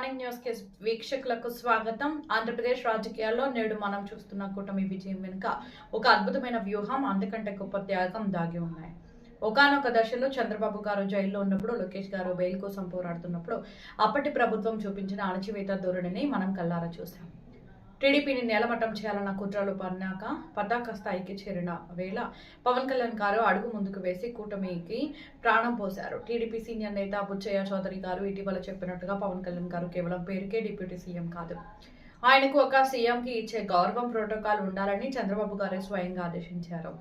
Morning news కి వీక్షకులకు స్వాగతం. ఆంధ్రప్రదేశ్ రాజకీయాల్లో నేడు మనం చూస్తున్న కూటమి విజయం వెనుక ఒక అద్భుతమైన వ్యూహం, అంతకంటే గొప్ప త్యాగం దాగి ఉన్నాయి. ఒకానొక దశలో చంద్రబాబు గారు జైల్లో ఉన్నప్పుడు, లోకేష్ గారు బెయిల్ కోసం పోరాడుతున్నప్పుడు అప్పటి ప్రభుత్వం చూపించిన అణచివేత ధోరణిని మనం కల్లారా చూసాం. టీడీపీని నేలమట్టం చేయాలన్న కుట్రలు పన్నాక పతాక స్థాయికి చేరిన వేళ పవన్ కళ్యాణ్ గారు అడుగు ముందుకు వేసి కూటమికి ప్రాణం పోశారు. టీడీపీ సీనియర్ నేత బుచ్చయ్య చౌదరి గారు ఇటీవల చెప్పినట్టుగా పవన్ కళ్యాణ్ గారు కేవలం పేరుకే డిప్యూటీ సీఎం కాదు, ఆయనకు ఒక సీఎంకి ఇచ్చే గౌరవం ప్రోటోకాల్ ఉండాలని చంద్రబాబు గారు స్వయంగా ఆదేశించారు.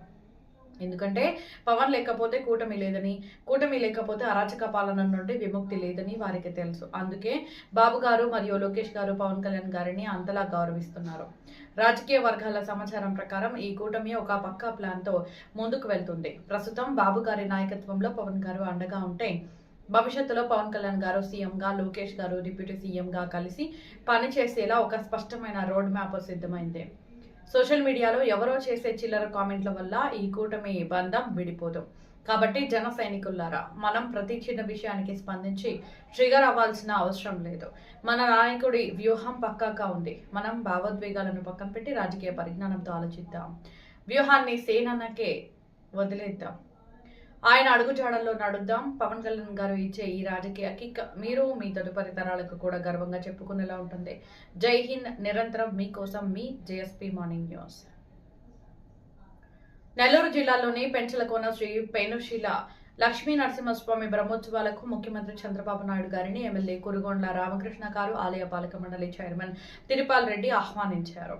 ఎందుకంటే పవన్ లేకపోతే కూటమి లేదని, కూటమి లేకపోతే అరాచక పాలన నుండి విముక్తి లేదని వారికి తెలుసు. అందుకే బాబు గారు మరియు లోకేష్ గారు పవన్ కళ్యాణ్ గారిని అంతలా గౌరవిస్తున్నారు. రాజకీయ వర్గాల సమాచారం ప్రకారం ఈ కూటమి ఒక పక్కా ప్లాన్ తో ముందుకు వెళ్తుంది. ప్రస్తుతం బాబు గారి నాయకత్వంలో పవన్ గారు అండగా ఉంటే, భవిష్యత్తులో పవన్ కళ్యాణ్ గారు సీఎంగా, లోకేష్ గారు డిప్యూటీ సీఎంగా కలిసి పనిచేసేలా ఒక స్పష్టమైన రోడ్ మ్యాప్ సిద్ధమైంది. సోషల్ మీడియాలో ఎవరో చేసే చిల్లర కామెంట్ల వల్ల ఈ కూటమి బంధం విడిపోదు. కాబట్టి జన సైనికులారా, మనం ప్రతి చిన్న విషయానికి స్పందించి ట్రిగర్ అవ్వాల్సిన అవసరం లేదు. మన నాయకుడి వ్యూహం పక్కాగా ఉంది. మనం భావోద్వేగాలను పక్కన పెట్టి రాజకీయ పరిజ్ఞానంతో ఆలోచిద్దాం. వ్యూహాన్ని సేనకే వదిలేద్దాం. ఆయన అడుగుజాడల్లో నడుద్దాం. పవన్ కళ్యాణ్ గారు ఇచ్చే ఈ రాజకీయ కిక్ మీరు మీ తదుపరి తరాలకు కూడా గర్వంగా చెప్పుకునేలా ఉంటుంది. జై హింద్. నిరంతరం మీకోసం మీ జేఎస్పీ మార్నింగ్ న్యూస్. నెల్లూరు జిల్లాలోని పెంచలకోన శ్రీ పేనుశీల లక్ష్మీ నరసింహస్వామి బ్రహ్మోత్సవాలకు ముఖ్యమంత్రి చంద్రబాబు నాయుడు గారిని ఎమ్మెల్యే కురుగొండ్ల రామకృష్ణ గారు, ఆలయ పాలక మండలి చైర్మన్ తిరుపాల్ రెడ్డి ఆహ్వానించారు.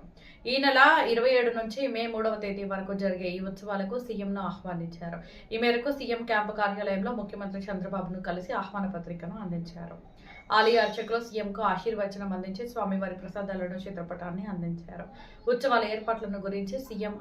ఈ నెల 27 నుంచి మే 3వ తేదీ వరకు జరిగే ఈ ఉత్సవాలకు సీఎంను ఆహ్వానించారు. ఈ మేరకు సీఎం క్యాంపు కార్యాలయంలో ముఖ్యమంత్రి చంద్రబాబును కలిసి ఆహ్వాన పత్రికను అందించారు. ఆలయ అర్చకులు సీఎంకు ఆశీర్వచనం అందించి స్వామివారి ప్రసాదాలను చిత్రపటాన్ని అందించారు. ఉత్సవాల ఏర్పాట్లను గురించి సీఎం